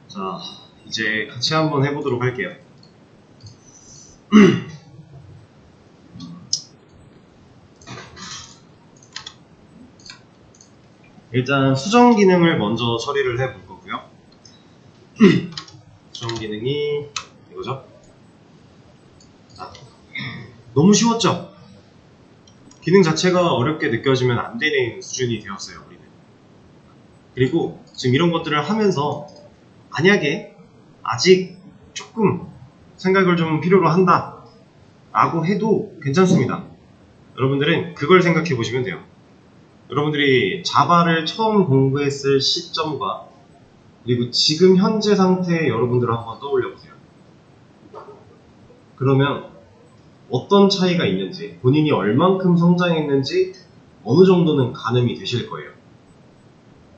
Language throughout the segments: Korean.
자, 이제 같이 한번 해보도록 할게요. 일단 수정 기능을 먼저 처리를 해볼 거고요. 수정 기능이 이거죠. 자, 너무 쉬웠죠? 기능 자체가 어렵게 느껴지면 안 되는 수준이 되었어요, 우리는. 그리고 지금 이런 것들을 하면서 만약에 아직 조금 생각을 좀 필요로 한다 라고 해도 괜찮습니다. 여러분들은 그걸 생각해 보시면 돼요. 여러분들이 자바를 처음 공부했을 시점과 그리고 지금 현재 상태의 여러분들을 한번 떠올려 보세요. 그러면 어떤 차이가 있는지, 본인이 얼만큼 성장했는지 어느 정도는 가늠이 되실 거예요.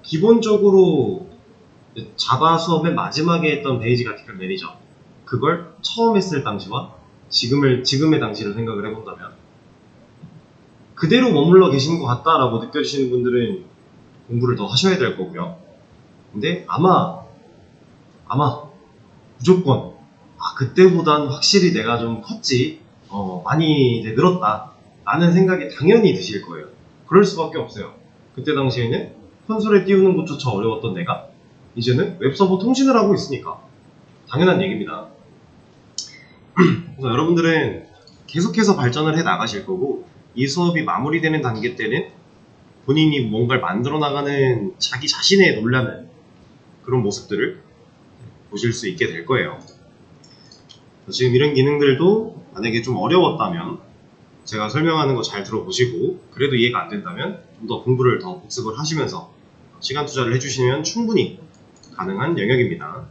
기본적으로 자바 수업의 마지막에 했던 베이직 아티클 매니저, 그걸 처음 했을 당시와 지금의 당시를 생각을 해본다면 그대로 머물러 계신 것 같다라고 느껴지시는 분들은 공부를 더 하셔야 될 거고요. 근데 아마 무조건 그때보단 확실히 내가 좀 컸지, 많이 이제 늘었다 라는 생각이 당연히 드실 거예요. 그럴 수밖에 없어요. 그때 당시에는 콘솔에 띄우는 것조차 어려웠던 내가 이제는 웹서버 통신을 하고 있으니까 당연한 얘기입니다. 그래서 여러분들은 계속해서 발전을 해 나가실 거고, 이 수업이 마무리되는 단계 때는 본인이 뭔가를 만들어 나가는 자기 자신에 놀라는 그런 모습들을 보실 수 있게 될 거예요. 지금 이런 기능들도 만약에 좀 어려웠다면 제가 설명하는 거 잘 들어보시고, 그래도 이해가 안 된다면 좀 더 공부를 더 복습을 하시면서 시간 투자를 해주시면 충분히 가능한 영역입니다.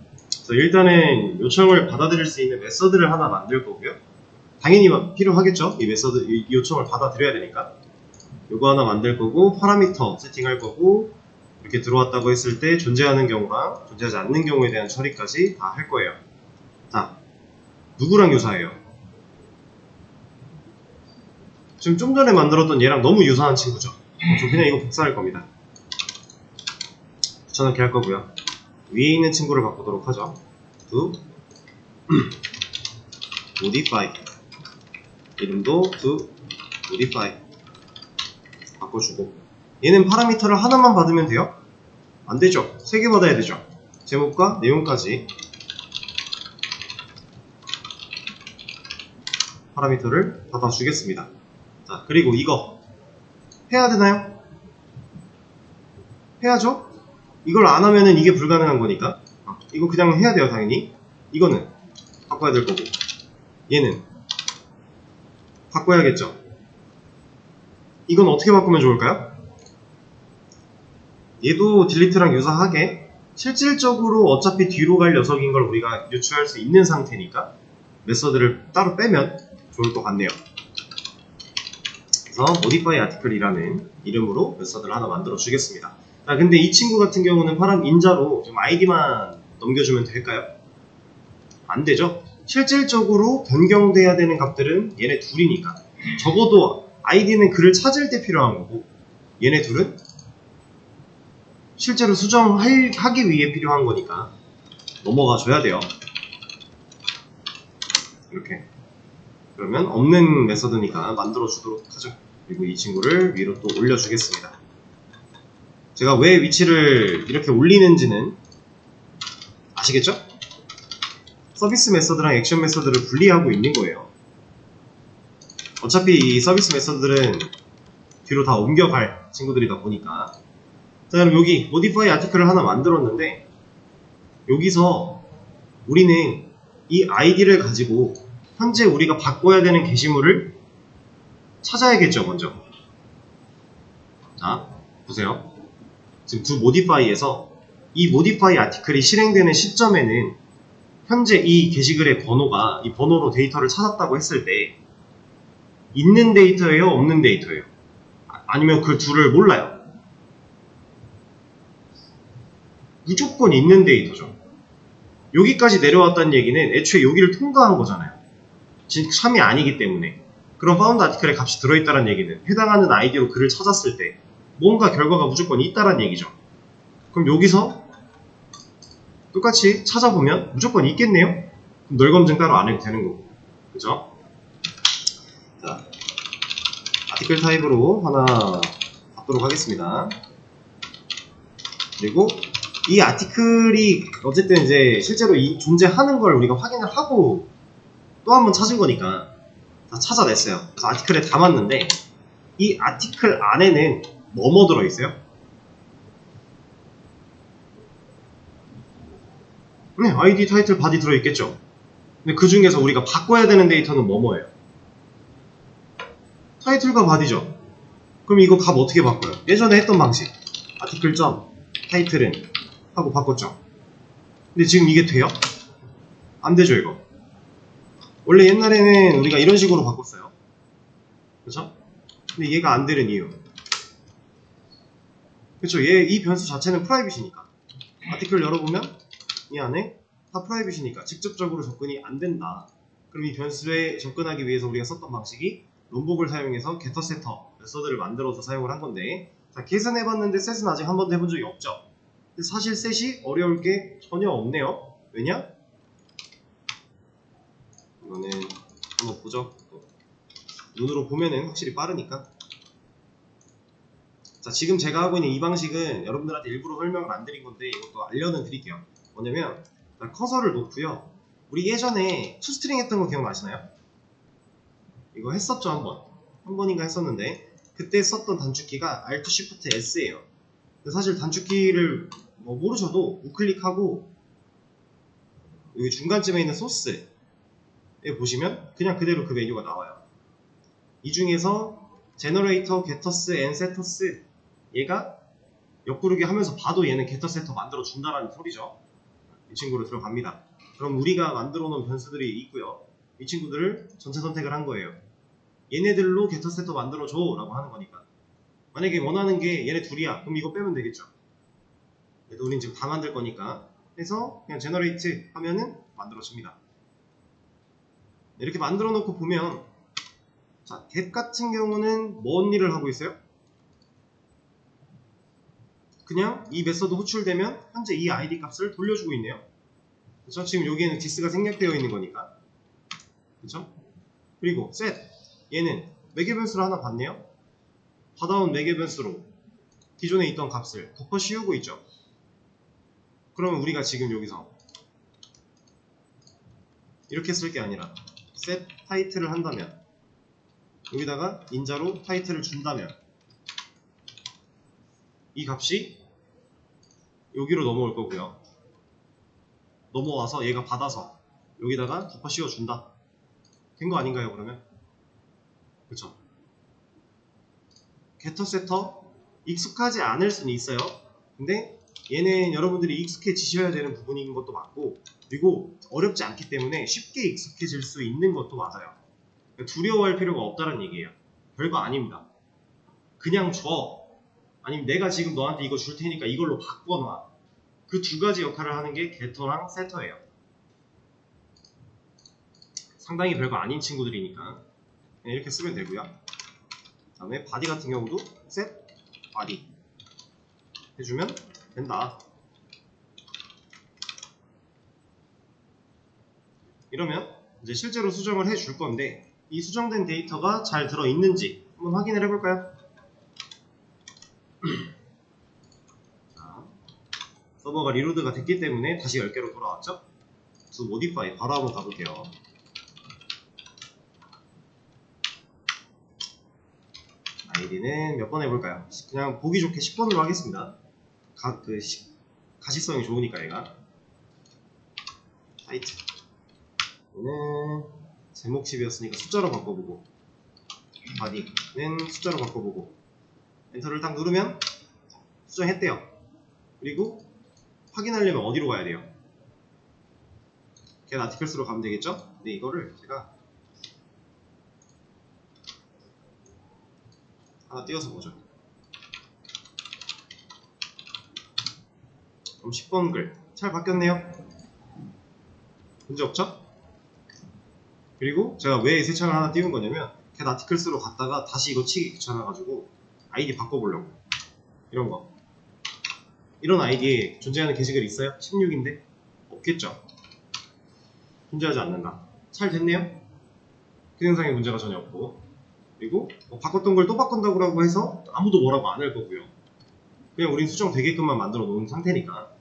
그래서 일단은 요청을 받아들일 수 있는 메서드를 하나 만들 거고요. 당연히 필요하겠죠. 이 메서드, 이 요청을 받아들여야 되니까. 요거 하나 만들 거고, 파라미터 세팅할 거고, 이렇게 들어왔다고 했을 때 존재하는 경우랑 존재하지 않는 경우에 대한 처리까지 다 할 거예요. 자, 누구랑 유사해요? 지금 좀 전에 만들었던 얘랑 너무 유사한 친구죠. 저 그냥 이거 복사할 겁니다. 붙여넣기 할 거고요. 위에 있는 친구를 바꾸도록 하죠. to modify, 이름도 to modify 바꿔주고, 얘는 파라미터를 하나만 받으면 돼요? 안 되죠. 3개 받아야 되죠. 제목과 내용까지 파라미터를 받아주겠습니다. 자, 그리고 이거 해야 되나요? 해야죠? 이걸 안 하면은 이게 불가능한 거니까 이거 그냥 해야 돼요, 당연히. 이거는 바꿔야 될 거고, 얘는 바꿔야겠죠. 이건 어떻게 바꾸면 좋을까요? 얘도 딜리트랑 유사하게 실질적으로 어차피 뒤로 갈 녀석인 걸 우리가 유추할 수 있는 상태니까 메서드를 따로 빼면 좋을 것 같네요. 그래서 modify article이라는 이름으로 메서드를 하나 만들어 주겠습니다. 자, 근데 이 친구 같은 경우는 파람 인자로 좀 아이디만 넘겨주면 될까요? 안 되죠? 실질적으로 변경돼야 되는 값들은 얘네 둘이니까 적어도 아이디는 글을 찾을 때 필요한 거고, 얘네 둘은 실제로 수정하기 위해 필요한 거니까 넘어가 줘야 돼요. 이렇게. 그러면 없는 메서드니까 만들어 주도록 하죠. 그리고 이 친구를 위로 또 올려주겠습니다. 제가 왜 위치를 이렇게 올리는지는 아시겠죠? 서비스 메서드랑 액션 메서드를 분리하고 있는 거예요. 어차피 이 서비스 메서드들은 뒤로 다 옮겨갈 친구들이다 보니까. 자, 그럼 여기 modify article을 하나 만들었는데, 여기서 우리는 이 아이디를 가지고 현재 우리가 바꿔야 되는 게시물을 찾아야겠죠, 먼저. 자, 보세요. 지금 두 modify에서 이 modify article이 실행되는 시점에는 현재 이 게시글의 번호가 이 번호로 데이터를 찾았다고 했을 때 있는 데이터예요, 없는 데이터예요? 아니면 그 둘을 몰라요? 무조건 있는 데이터죠. 여기까지 내려왔다는 얘기는 애초에 여기를 통과한 거잖아요. 지금 3이 아니기 때문에. 그럼 파운드 아티클에 값이 들어있다는 얘기는 해당하는 아이디로 글을 찾았을 때 뭔가 결과가 무조건 있다는 얘기죠. 그럼 여기서 똑같이 찾아보면 무조건 있겠네요? 그럼 널 검증 따로 안 해도 되는 거고. 그죠? 자, 아티클 타입으로 하나 받도록 하겠습니다. 그리고 이 아티클이 어쨌든 이제 실제로 존재하는 걸 우리가 확인을 하고 또 한 번 찾은 거니까 다 찾아냈어요. 그래서 아티클에 담았는데 이 아티클 안에는 뭐뭐 들어있어요? 네, 아이디, 타이틀, 바디 들어있겠죠. 근데 그 중에서 우리가 바꿔야 되는 데이터는 뭐뭐예요? 타이틀과 바디죠. 그럼 이거 값 어떻게 바꿔요? 예전에 했던 방식 아티클 점 타이틀은 하고 바꿨죠. 근데 지금 이게 돼요? 안 되죠 이거. 원래 옛날에는 우리가 이런 식으로 바꿨어요. 그쵸? 근데 얘가 안 되는 이유. 그쵸? 이 변수 자체는 프라이빗이니까. 아티클 열어보면 이 안에 다 프라이빗이니까 직접적으로 접근이 안 된다. 그럼 이 변수에 접근하기 위해서 우리가 썼던 방식이 롬복을 사용해서 getter setter 메서드를 만들어서 사용을 한 건데, 자, get은 해봤는데 set은 아직 한 번도 해본 적이 없죠. 근데 사실 set이 어려울 게 전혀 없네요. 왜냐? 이거는 한번 보죠. 눈으로 보면은 확실히 빠르니까. 자, 지금 제가 하고 있는 이 방식은 여러분들한테 일부러 설명을 안 드린 건데 이것도 알려는 드릴게요. 뭐냐면 커서를 놓고요. 우리 예전에 투스트링 했던 거 기억나시나요? 이거 했었죠, 한 번인가 했었는데 그때 썼던 단축키가 Alt Shift S예요. 사실 단축키를 모르셔도 우클릭하고 여기 중간쯤에 있는 소스에 보시면 그냥 그대로 그 메뉴가 나와요. 이 중에서 Generator, Getters, and Setters, 얘가 옆구르기 하면서 봐도 얘는 Getter Setter 만들어 준다라는 소리죠. 이 친구로 들어갑니다. 그럼 우리가 만들어 놓은 변수들이 있고요. 이 친구들을 전체 선택을 한 거예요. 얘네들로 Getter Setter 만들어 줘 라고 하는 거니까. 만약에 원하는 게 얘네 둘이야. 그럼 이거 빼면 되겠죠. 그래도 우린 지금 다 만들 거니까 해서 그냥 Generate 하면은 만들어 줍니다. 이렇게 만들어 놓고 보면, 자, get 같은 경우는 뭔 일을 하고 있어요? 그냥 이 메서드 호출되면 현재 이 id 값을 돌려주고 있네요. 그쵸? 지금 여기에는 this가 생략되어 있는 거니까. 그쵸? 그리고 set, 얘는 매개 변수를 하나 받네요. 받아온 매개 변수로 기존에 있던 값을 덮어 씌우고 있죠. 그러면 우리가 지금 여기서 이렇게 쓸 게 아니라 set 타이틀을 한다면, 여기다가 인자로 타이틀을 준다면 이 값이 여기로 넘어올 거고요. 넘어와서 얘가 받아서 여기다가 덮어 씌워 준다. 된 거 아닌가요, 그러면? 그쵸? getter setter 익숙하지 않을 수는 있어요. 근데 얘는 여러분들이 익숙해지셔야 되는 부분인 것도 맞고, 그리고 어렵지 않기 때문에 쉽게 익숙해질 수 있는 것도 맞아요. 두려워할 필요가 없다는 얘기예요. 별거 아닙니다. 그냥 줘. 아니면 내가 지금 너한테 이거 줄 테니까 이걸로 바꿔놔. 그 두 가지 역할을 하는 게 getter랑 setter예요. 상당히 별거 아닌 친구들이니까 이렇게 쓰면 되고요. 그 다음에 body 같은 경우도 set body 해주면 된다. 이러면 이제 실제로 수정을 해줄 건데, 이 수정된 데이터가 잘 들어있는지 한번 확인을 해볼까요? 자, 서버가 리로드가 됐기 때문에 다시 10개로 돌아왔죠? to modify 바로 한번 가볼게요. 아이디는 몇 번 해볼까요? 그냥 보기 좋게 10번으로 하겠습니다. 가시성이 좋으니까 얘가. 타이틀, 얘는 제목 10이었으니까 숫자로 바꿔보고, 바디는 숫자로 바꿔보고, 엔터를 딱 누르면 수정했대요. 그리고 확인하려면 어디로 가야 돼요? get articles로 가면 되겠죠? 근데 이거를 제가 하나 띄워서 보죠. 그럼 10번 글 잘 바뀌었네요. 문제 없죠? 그리고 제가 왜 세차를 하나 띄운 거냐면, get articles로 갔다가 다시 이거 치기 귀찮아가지고 아이디 바꿔보려고. 이런 거. 이런 아이디에 존재하는 게시글이 있어요? 16인데 없겠죠. 존재하지 않는다. 잘 됐네요. 기능상의 문제가 전혀 없고, 그리고 바꿨던 걸 또 바꾼다고 해서 아무도 뭐라고 안 할 거고요. 그냥 우린 수정되게끔만 만들어 놓은 상태니까.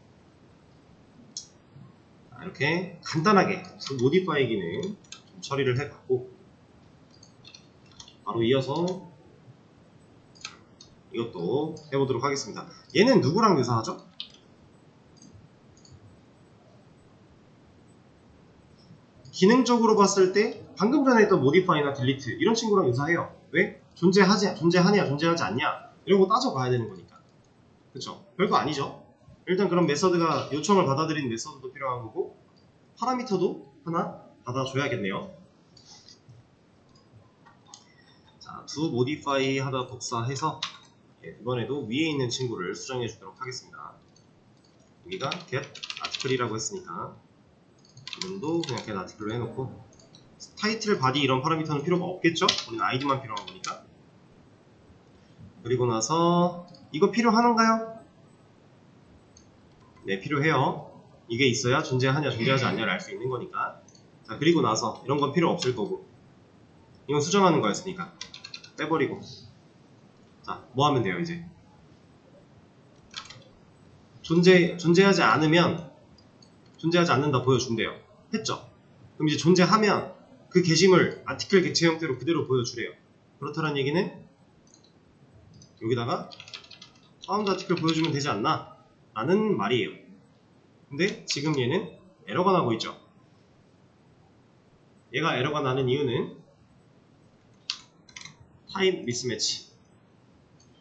이렇게 간단하게 모디파이 기능 좀 처리를 해봤고, 바로 이어서 이것도 해보도록 하겠습니다. 얘는 누구랑 유사하죠? 기능적으로 봤을 때 방금 전에 했던 모디파이나 딜리트 이런 친구랑 유사해요. 왜? 존재하냐 존재하지 않냐 이런 거 따져봐야 되는 거니까. 그쵸? 별거 아니죠? 일단 그럼 메서드가 요청을 받아들이는 메서드도 필요한 거고, 파라미터도 하나 받아줘야겠네요. 자, 두 모디파이 하다 복사해서 이번에도 위에 있는 친구를 수정해 주도록 하겠습니다. 여기가 get article이라고 했으니까 이름도 그냥 get article로 해놓고, 타이틀, 바디 이런 파라미터는 필요가 없겠죠? 우리는 아이디만 필요한 거니까. 그리고 나서 이거 필요하는가요? 네, 필요해요. 이게 있어야 존재하냐 존재하지 않냐를 알 수 있는 거니까. 자, 그리고 나서 이런 건 필요 없을 거고, 이건 수정하는 거였으니까 빼버리고. 자, 뭐 하면 돼요 이제? 존재하지 않으면 존재하지 않는다 보여준대요. 했죠? 그럼 이제 존재하면 그 게시물 아티클 객체 형태로 그대로 보여주래요. 그렇다는 얘기는 여기다가 파운드 아티클 보여주면 되지 않나? 라는 말이에요. 근데 지금 얘는 에러가 나고 있죠. 얘가 에러가 나는 이유는 타입 미스매치.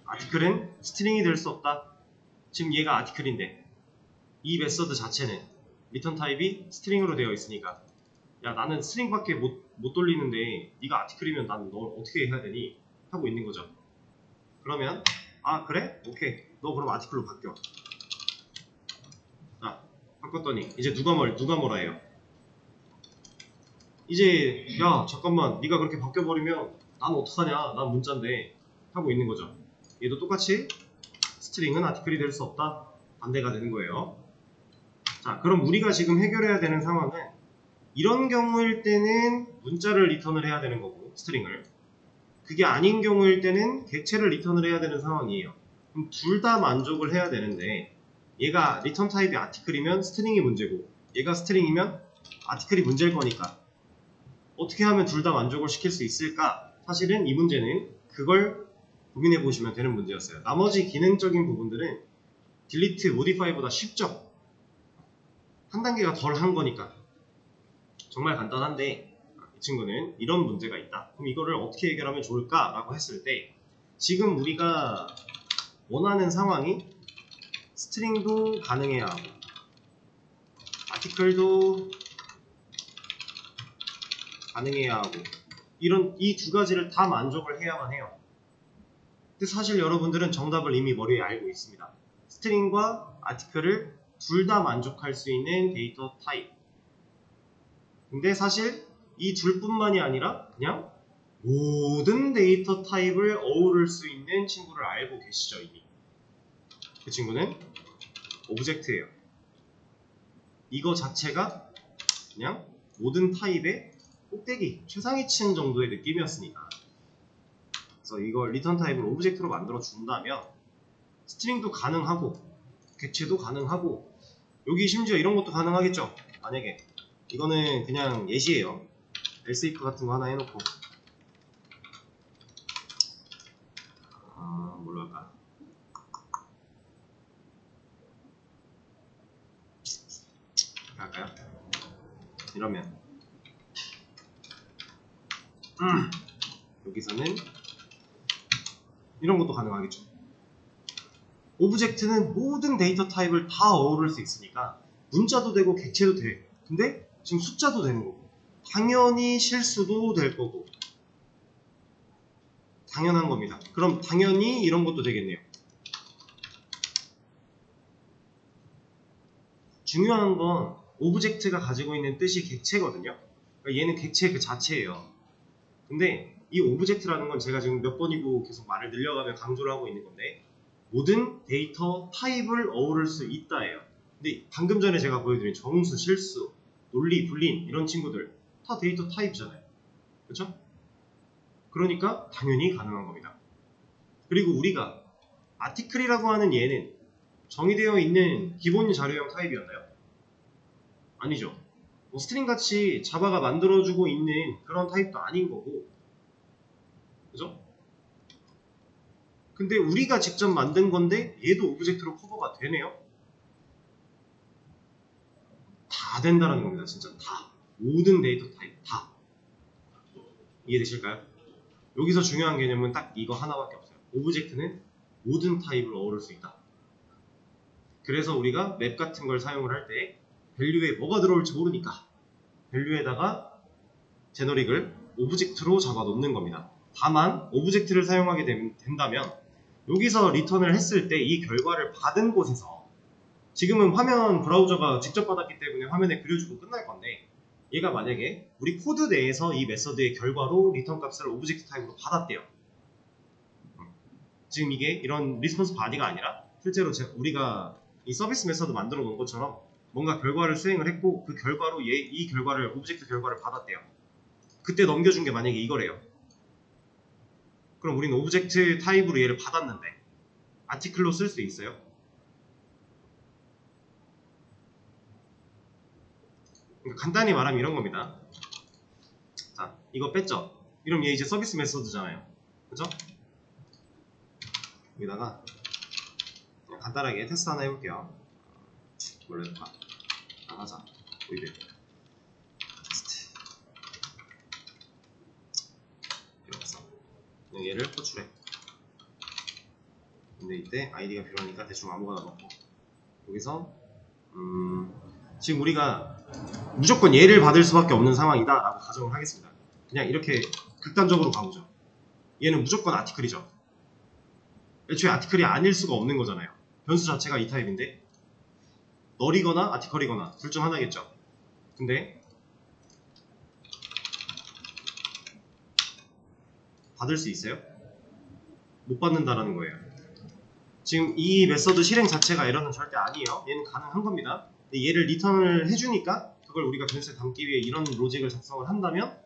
아티클은 스트링이 될 수 없다. 지금 얘가 아티클인데 이 메서드 자체는 리턴 타입이 스트링으로 되어 있으니까, 야 나는 스트링밖에 못 돌리는데 네가 아티클이면 난 널 어떻게 해야 되니? 하고 있는 거죠. 그러면 아 그래? 오케이, 너 그럼 아티클로 바뀌어. 아, 바꿨더니 이제 누가 뭐라 해요? 이제 야 잠깐만, 네가 그렇게 바뀌어버리면 난 어떡하냐, 난 문자인데 하고 있는 거죠. 얘도 똑같이 스트링은 아티클이 될 수 없다, 반대가 되는 거예요. 자, 그럼 우리가 지금 해결해야 되는 상황은, 이런 경우일 때는 문자를 리턴을 해야 되는 거고, 스트링을. 그게 아닌 경우일 때는 객체를 리턴을 해야 되는 상황이에요. 그럼 둘 다 만족을 해야 되는데, 얘가 리턴 타입이 아티클이면 스트링이 문제고, 얘가 스트링이면 아티클이 문제일 거니까 어떻게 하면 둘 다 만족을 시킬 수 있을까? 사실은 이 문제는 그걸 고민해 보시면 되는 문제였어요. 나머지 기능적인 부분들은 딜리트, 모디파이보다 쉽죠? 한 단계가 덜 한 거니까 정말 간단한데, 이 친구는 이런 문제가 있다. 그럼 이거를 어떻게 해결하면 좋을까? 라고 했을 때, 지금 우리가 원하는 상황이 스트링도 가능해야 하고 아티클도 가능해야 하고, 이런 이 두 가지를 다 만족을 해야만 해요. 근데 사실 여러분들은 정답을 이미 머리에 알고 있습니다. 스트링과 아티클을 둘 다 만족할 수 있는 데이터 타입. 근데 사실 이 둘뿐만이 아니라 그냥 모든 데이터 타입을 어우를 수 있는 친구를 알고 계시죠 이미. 그 친구는 오브젝트예요. 이거 자체가 그냥 모든 타입의 꼭대기, 최상위층 정도의 느낌이었으니까. 그래서 이걸 리턴 타입을 오브젝트로 만들어 준다면 스트링도 가능하고 객체도 가능하고, 여기 심지어 이런 것도 가능하겠죠. 만약에 이거는 그냥 예시예요. else if 같은 거 하나 해놓고, 뭘로 할까? 이렇게 할까요? 이러면 여기서는 이런 것도 가능하겠죠. 오브젝트는 모든 데이터 타입을 다 어우를 수 있으니까 문자도 되고 객체도 돼. 근데 지금 숫자도 되는 거고, 당연히 실수도 될 거고, 당연한 겁니다. 그럼 당연히 이런 것도 되겠네요. 중요한 건 오브젝트가 가지고 있는 뜻이 객체거든요. 그러니까 얘는 객체 그 자체예요. 근데 이 오브젝트라는 건 제가 지금 몇 번이고 계속 말을 늘려가며 강조를 하고 있는 건데, 모든 데이터 타입을 어우를 수 있다예요. 근데 방금 전에 제가 보여드린 정수, 실수, 논리, 불린 이런 친구들 다 데이터 타입이잖아요. 그렇죠? 그러니까 당연히 가능한 겁니다. 그리고 우리가 아티클이라고 하는 얘는 정의되어 있는 기본 자료형 타입이었나요? 아니죠. 뭐 스트링 같이 자바가 만들어주고 있는 그런 타입도 아닌 거고, 그죠? 근데 우리가 직접 만든 건데 얘도 오브젝트로 커버가 되네요? 다 된다는 겁니다. 진짜 다. 모든 데이터 타입 다. 이해되실까요? 여기서 중요한 개념은 딱 이거 하나밖에 없어요. 오브젝트는 모든 타입을 어우를 수 있다. 그래서 우리가 맵 같은 걸 사용을 할 때 밸류에 뭐가 들어올지 모르니까 밸류에다가 제너릭을 오브젝트로 잡아 놓는 겁니다. 다만 오브젝트를 사용하게 된다면 여기서 리턴을 했을 때 이 결과를 받은 곳에서 지금은 화면 브라우저가 직접 받았기 때문에 화면에 그려주고 끝날 건데 얘가 만약에 우리 코드 내에서 이 메서드의 결과로 리턴 값을 오브젝트 타입으로 받았대요. 지금 이게 이런 리스폰스 바디가 아니라 실제로 우리가 이 서비스 메서드 만들어 놓은 것처럼 뭔가 결과를 수행을 했고 그 결과로 이 결과를 오브젝트 결과를 받았대요. 그때 넘겨준 게 만약에 이거래요. 그럼 우리는 오브젝트 타입으로 얘를 받았는데 아티클로 쓸 수 있어요? 그러니까 간단히 말하면 이런 겁니다. 자, 이거 뺐죠? 이러면 얘 이제 서비스 메서드잖아요. 그죠? 여기다가 그냥 간단하게 테스트 하나 해볼게요. 뭘로 해볼까? 하자. 보이베 테스트. 이렇게 해서 그냥 얘를 호출해. 근데 이때 아이디가 필요하니까 대충 아무거나 넣고 여기서 지금 우리가 무조건 얘를 받을 수밖에 없는 상황이다 라고 가정을 하겠습니다. 그냥 이렇게 극단적으로 가보죠. 얘는 무조건 아티클이죠. 애초에 아티클이 아닐 수가 없는 거잖아요. 변수 자체가 이 타입인데 널이거나 아티클이거나 둘 중 하나겠죠. 근데 받을 수 있어요? 못 받는다라는 거예요. 지금 이 메서드 실행 자체가 에러는 절대 아니에요. 얘는 가능한 겁니다. 근데 얘를 리턴을 해주니까 그걸 우리가 변수에 담기 위해 이런 로직을 작성을 한다면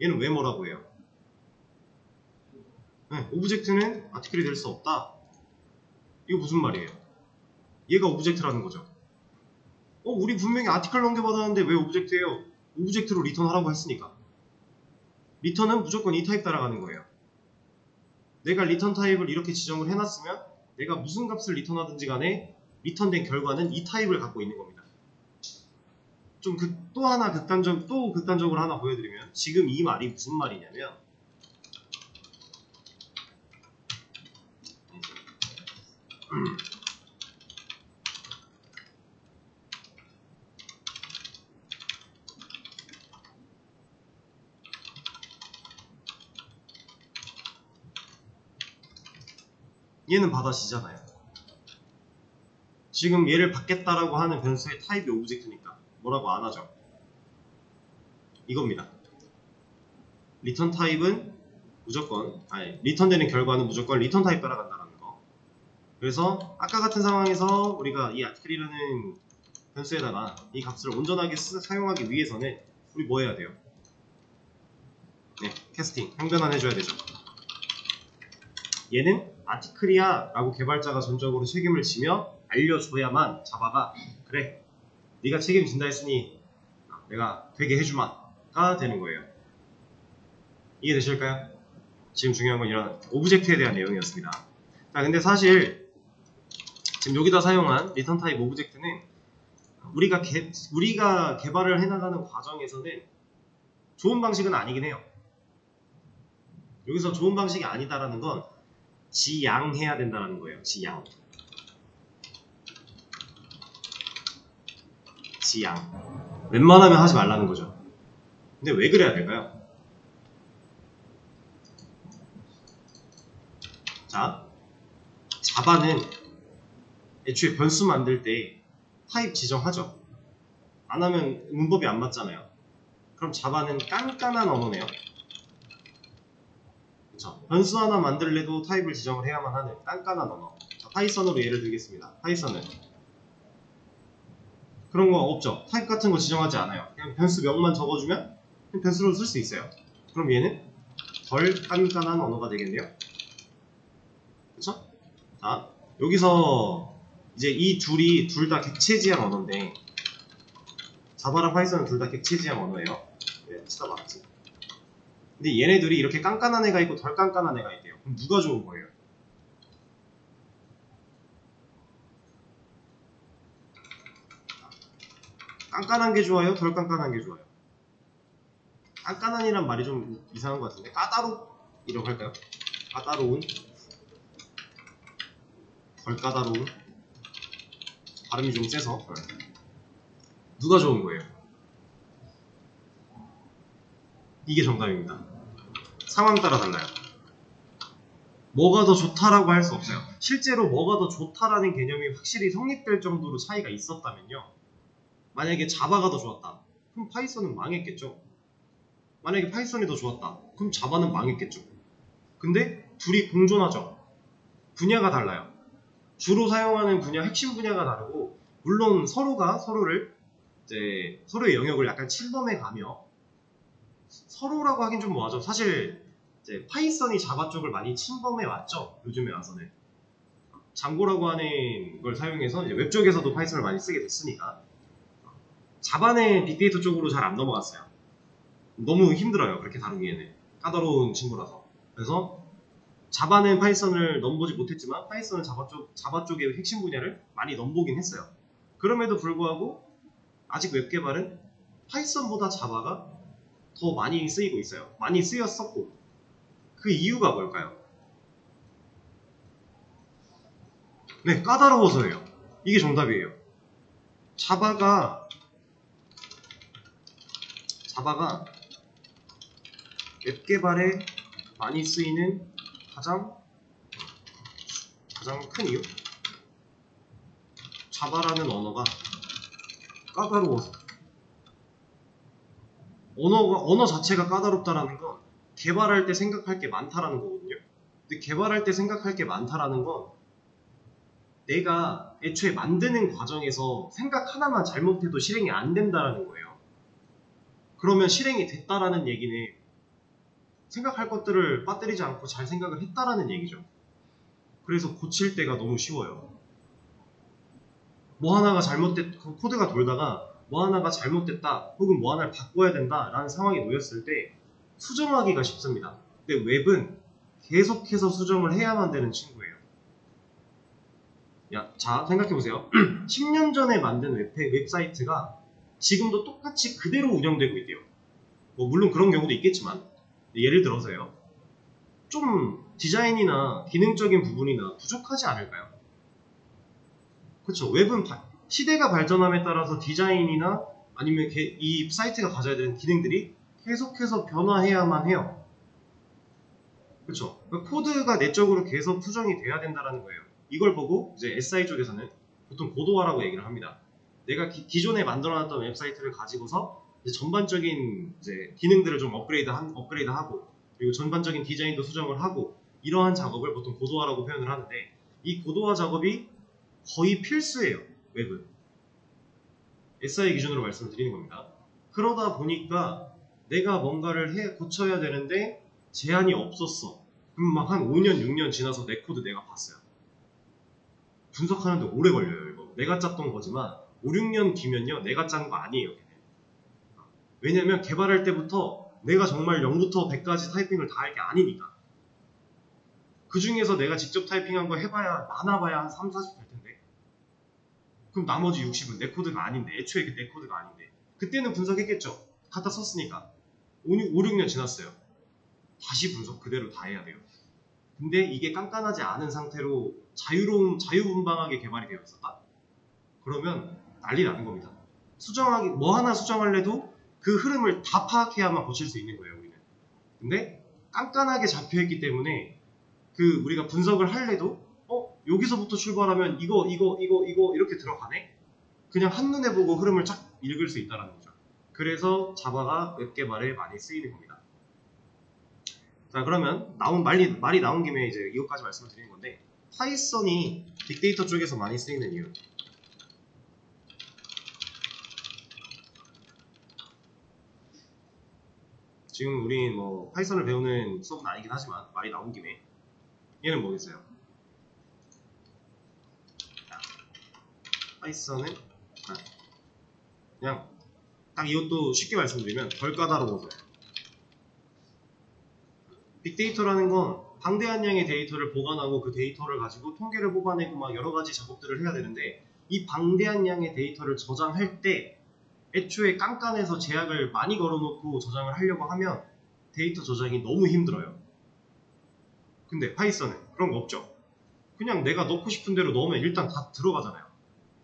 얘는 왜 뭐라고 해요? 네, 오브젝트는 아티클이 될 수 없다. 이거 무슨 말이에요? 얘가 오브젝트라는 거죠. 우리 분명히 아티클 넘겨받았는데 왜 오브젝트예요? 오브젝트로 리턴하라고 했으니까. 리턴은 무조건 이 타입 따라가는 거예요. 내가 리턴 타입을 이렇게 지정을 해놨으면 내가 무슨 값을 리턴하든지 간에 리턴된 결과는 이 타입을 갖고 있는 겁니다. 좀 또 하나 극단적으로 하나 보여드리면 지금 이 말이 무슨 말이냐면 얘는 받아지잖아요. 지금 얘를 받겠다라고 하는 변수의 타입이 오브젝트니까 뭐라고 안 하죠. 이겁니다. 리턴 타입은 무조건 리턴되는 결과는 무조건 리턴 타입 따라간다는 거. 그래서 아까 같은 상황에서 우리가 이 아티클이라는 변수에다가 이 값을 온전하게 사용하기 위해서는 우리 뭐 해야 돼요? 네, 캐스팅, 항변환 해줘야 되죠. 얘는 아티클이야 라고 개발자가 전적으로 책임을 지며 알려줘야만 자바가 그래 네가 책임진다 했으니 내가 되게 해주마가 되는 거예요. 이해되실까요? 지금 중요한 건 이런 오브젝트에 대한 내용이었습니다. 자, 근데 사실 지금 여기다 사용한 리턴 타입 오브젝트는 우리가 개발을 해나가는 과정에서는 좋은 방식은 아니긴 해요. 여기서 좋은 방식이 아니다라는 건 지양해야 된다는 거예요. 지양. 웬만하면 하지 말라는 거죠. 근데 왜 그래야 될까요? 자, 자바는 애초에 변수 만들 때 타입 지정하죠. 안 하면 문법이 안 맞잖아요. 그럼 자바는 깐깐한 언어네요. 그쵸? 변수 하나 만들래도 타입을 지정을 해야만 하는 깐깐한 언어. 자, 파이썬으로 예를 들겠습니다. 파이썬은 그런 거 없죠. 타입 같은 거 지정하지 않아요. 그냥 변수명만 적어주면 변수로 쓸 수 있어요. 그럼 얘는 덜 깐깐한 언어가 되겠네요. 그쵸? 자, 여기서 이제 이 둘이 둘 다 객체지향 언어인데, 자바랑 파이썬은 둘 다 객체지향 언어예요. 네, 치다 맞지. 근데 얘네들이 이렇게 깐깐한 애가 있고 덜 깐깐한 애가 있대요. 그럼 누가 좋은 거예요? 깐깐한 게 좋아요? 덜 깐깐한 게 좋아요? 깐깐한이란 말이 좀 이상한 것 같은데, 까다롭이라고 할까요? 까다로운? 덜 까다로운? 발음이 좀 세서. 누가 좋은 거예요? 이게 정답입니다. 상황 따라 달라요. 뭐가 더 좋다라고 할 수 없어요. 실제로 뭐가 더 좋다라는 개념이 확실히 성립될 정도로 차이가 있었다면요, 만약에 자바가 더 좋았다, 그럼 파이썬은 망했겠죠. 만약에 파이썬이 더 좋았다, 그럼 자바는 망했겠죠. 근데 둘이 공존하죠. 분야가 달라요. 주로 사용하는 분야, 핵심 분야가 다르고, 물론 서로가 서로를 이제 서로의 영역을 약간 침범해 가며, 서로라고 하긴 좀 뭐하죠. 사실 이제 파이썬이 자바 쪽을 많이 침범해 왔죠. 요즘에 와서는 장고라고 하는 걸 사용해서 이제 웹 쪽에서도 파이썬을 많이 쓰게 됐으니까 자바는 빅데이터 쪽으로 잘 안 넘어갔어요. 너무 힘들어요. 그렇게 다루기에는 까다로운 친구라서. 그래서 자바는 파이썬을 넘보지 못했지만 파이썬은 자바 쪽의 핵심 분야를 많이 넘보긴 했어요. 그럼에도 불구하고 아직 웹 개발은 파이썬보다 자바가 더 많이 쓰이고 있어요. 많이 쓰였었고. 그 이유가 뭘까요? 네, 까다로워서예요. 이게 정답이에요. 자바가 웹 개발에 많이 쓰이는 가장 큰 이유? 자바라는 언어가 까다로워서. 언어 자체가 까다롭다라는 건 개발할 때 생각할 게 많다라는 거거든요. 근데 개발할 때 생각할 게 많다라는 건 내가 애초에 만드는 과정에서 생각 하나만 잘못해도 실행이 안 된다라는 거예요. 그러면 실행이 됐다라는 얘기는 생각할 것들을 빠뜨리지 않고 잘 생각을 했다라는 얘기죠. 그래서 고칠 때가 너무 쉬워요. 뭐 하나가 코드가 돌다가 뭐 하나가 잘못됐다, 혹은 뭐 하나를 바꿔야 된다라는 상황이 놓였을 때 수정하기가 쉽습니다. 근데 웹은 계속해서 수정을 해야만 되는 친구예요. 자, 생각해보세요. 10년 전에 만든 웹사이트가 지금도 똑같이 그대로 운영되고 있대요. 뭐 물론 그런 경우도 있겠지만, 예를 들어서요, 좀 디자인이나 기능적인 부분이나 부족하지 않을까요? 그쵸. 웹은 시대가 발전함에 따라서 디자인이나 아니면 이 사이트가 가져야 되는 기능들이 계속해서 변화해야만 해요. 그쵸. 그러니까 코드가 내적으로 계속 수정이 돼야 된다는 거예요. 이걸 보고 이제 SI 쪽에서는 보통 고도화라고 얘기를 합니다. 내가 기존에 만들어놨던 웹사이트를 가지고서 이제 전반적인 이제 기능들을 좀 업그레이드하고, 그리고 전반적인 디자인도 수정을 하고, 이러한 작업을 보통 고도화라고 표현을 하는데, 이 고도화 작업이 거의 필수예요. 웹은. SI 기준으로 말씀을 드리는 겁니다. 그러다 보니까 내가 뭔가를 고쳐야 되는데 제한이 없었어. 그럼 막 한 5년, 6년 지나서 내 코드 내가 봤어요. 분석하는데 오래 걸려요. 이거 내가 짰던 거지만 5, 6년 뒤면요, 내가 짠 거 아니에요. 왜냐면 개발할 때부터 내가 정말 0부터 100까지 타이핑을 다 할 게 아니니까. 그 중에서 내가 직접 타이핑한 거 해봐야 많아봐야 한 3, 40 될 텐데, 그럼 나머지 60은 내 코드가 아닌데, 애초에 내 코드가 아닌데, 그때는 분석했겠죠. 갖다 썼으니까. 5, 6년 지났어요. 다시 분석 그대로 다 해야 돼요. 근데 이게 깐깐하지 않은 상태로 자유분방하게 개발이 되어 있었다? 그러면 난리 나는 겁니다. 뭐 하나 수정할래도 그 흐름을 다 파악해야만 고칠 수 있는 거예요, 우리는. 근데 깐깐하게 잡혀있기 때문에 우리가 분석을 할래도 여기서부터 출발하면 이거 이렇게 들어가네? 그냥 한눈에 보고 흐름을 쫙 읽을 수 있다는 거죠. 그래서 자바가 웹 개발에 많이 쓰이는 겁니다. 자, 그러면 말이 나온 김에 이제 이것까지 말씀을 드리는 건데, 파이썬이 빅데이터 쪽에서 많이 쓰이는 이유. 지금 우리 뭐 파이썬을 배우는 수업은 아니긴 하지만 말이 나온 김에 얘는 뭐겠어요? 파이썬은 그냥 딱 이것도 쉽게 말씀드리면 덜 까다로워서요. 빅데이터라는 건 방대한 양의 데이터를 보관하고 그 데이터를 가지고 통계를 뽑아내고 막 여러 가지 작업들을 해야 되는데, 이 방대한 양의 데이터를 저장할 때 애초에 깐깐해서 제약을 많이 걸어놓고 저장을 하려고 하면 데이터 저장이 너무 힘들어요. 근데 파이썬은 그런 거 없죠. 그냥 내가 넣고 싶은 대로 넣으면 일단 다 들어가잖아요.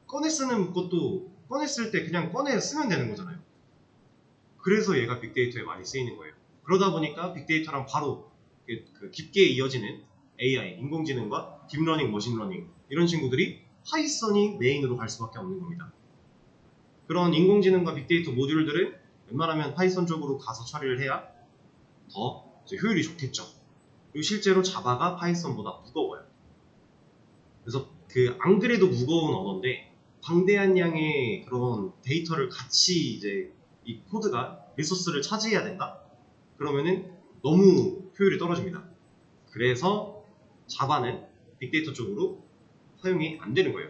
꺼내 쓰는 것도 꺼냈을 때 그냥 꺼내 쓰면 되는 거잖아요. 그래서 얘가 빅데이터에 많이 쓰이는 거예요. 그러다 보니까 빅데이터랑 바로 깊게 이어지는 AI, 인공지능과 딥러닝, 머신러닝 이런 친구들이 파이썬이 메인으로 갈 수밖에 없는 겁니다. 그런 인공지능과 빅데이터 모듈들은 웬만하면 파이썬 쪽으로 가서 처리를 해야 더 효율이 좋겠죠. 그리고 실제로 자바가 파이썬보다 무거워요. 그래서 안 그래도 무거운 언어인데 방대한 양의 그런 데이터를 같이 이제 이 코드가 리소스를 차지해야 된다? 그러면은 너무 효율이 떨어집니다. 그래서 자바는 빅데이터 쪽으로 사용이 안 되는 거예요.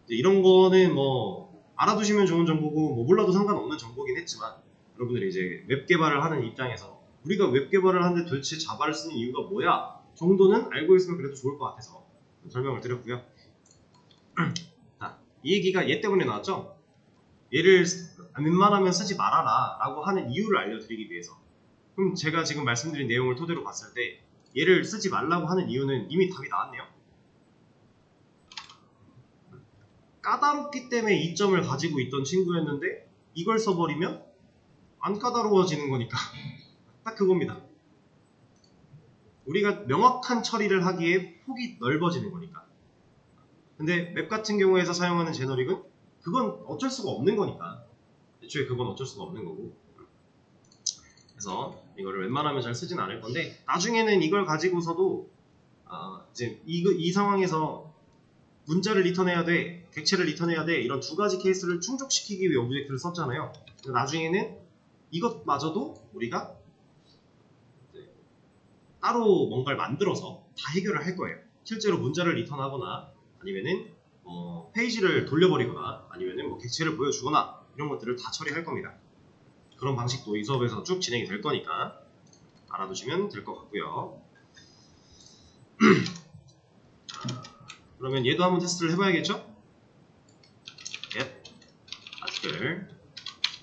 이런 거는 뭐 알아두시면 좋은 정보고 뭐 몰라도 상관없는 정보긴 했지만, 여러분들이 이제 웹 개발을 하는 입장에서 우리가 웹 개발을 하는데 도대체 자바를 쓰는 이유가 뭐야 정도는 알고 있으면 그래도 좋을 것 같아서 설명을 드렸고요. 자, 이 얘기가 얘 때문에 나왔죠? 얘를 웬만하면 쓰지 말아라 라고 하는 이유를 알려드리기 위해서. 그럼 제가 지금 말씀드린 내용을 토대로 봤을 때 얘를 쓰지 말라고 하는 이유는 이미 답이 나왔네요. 까다롭기 때문에 이점을 가지고 있던 친구였는데 이걸 써버리면 안 까다로워지는 거니까 딱 그겁니다. 우리가 명확한 처리를 하기에 폭이 넓어지는 거니까. 근데 맵 같은 경우에서 사용하는 제너릭은 그건 어쩔 수가 없는 거니까. 애초에 그건 어쩔 수가 없는 거고. 그래서 이거를 웬만하면 잘 쓰진 않을 건데, 나중에는 이걸 가지고서도 이제 이 상황에서 문자를 리턴해야 돼, 객체를 리턴해야 돼, 이런 두 가지 케이스를 충족시키기 위해 오브젝트를 썼잖아요. 나중에는 이것마저도 우리가 따로 뭔가를 만들어서 다 해결을 할 거예요. 실제로 문자를 리턴하거나 아니면은 페이지를 돌려버리거나 아니면은 객체를 보여주거나 이런 것들을 다 처리할 겁니다. 그런 방식도 이 수업에서 쭉 진행이 될 거니까 알아두시면 될 것 같고요. 그러면 얘도 한번 테스트를 해봐야겠죠? 예. 아티클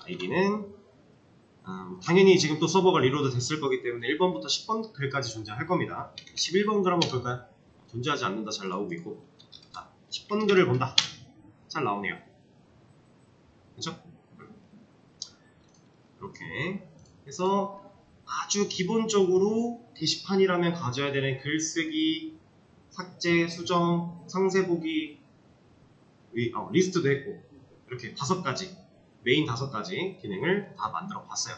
아이디는 당연히 지금 또 서버가 리로드 됐을 거기 때문에 1번부터 10번 글까지 존재할 겁니다. 11번 글 한번 볼까요? 존재하지 않는다 잘 나오고 있고, 10번 글을 본다 잘 나오네요. 그렇죠? 이렇게 해서 아주 기본적으로 게시판이라면 가져야 되는 글쓰기, 삭제, 수정, 상세 보기, 리스트도 했고, 이렇게 5가지, 메인 5가지 기능을 다 만들어 봤어요.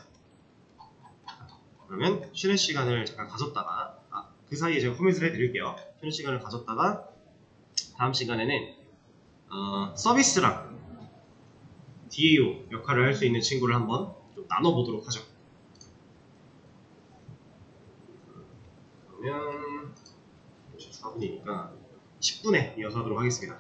그러면 쉬는 시간을 잠깐 가졌다가, 그 사이에 제가 코밋을 해드릴게요. 쉬는 시간을 가졌다가 다음 시간에는 서비스랑 DAO 역할을 할 수 있는 친구를 한번 좀 나눠보도록 하죠. 그러면 4분이니까 10분에 이어서 하도록 하겠습니다.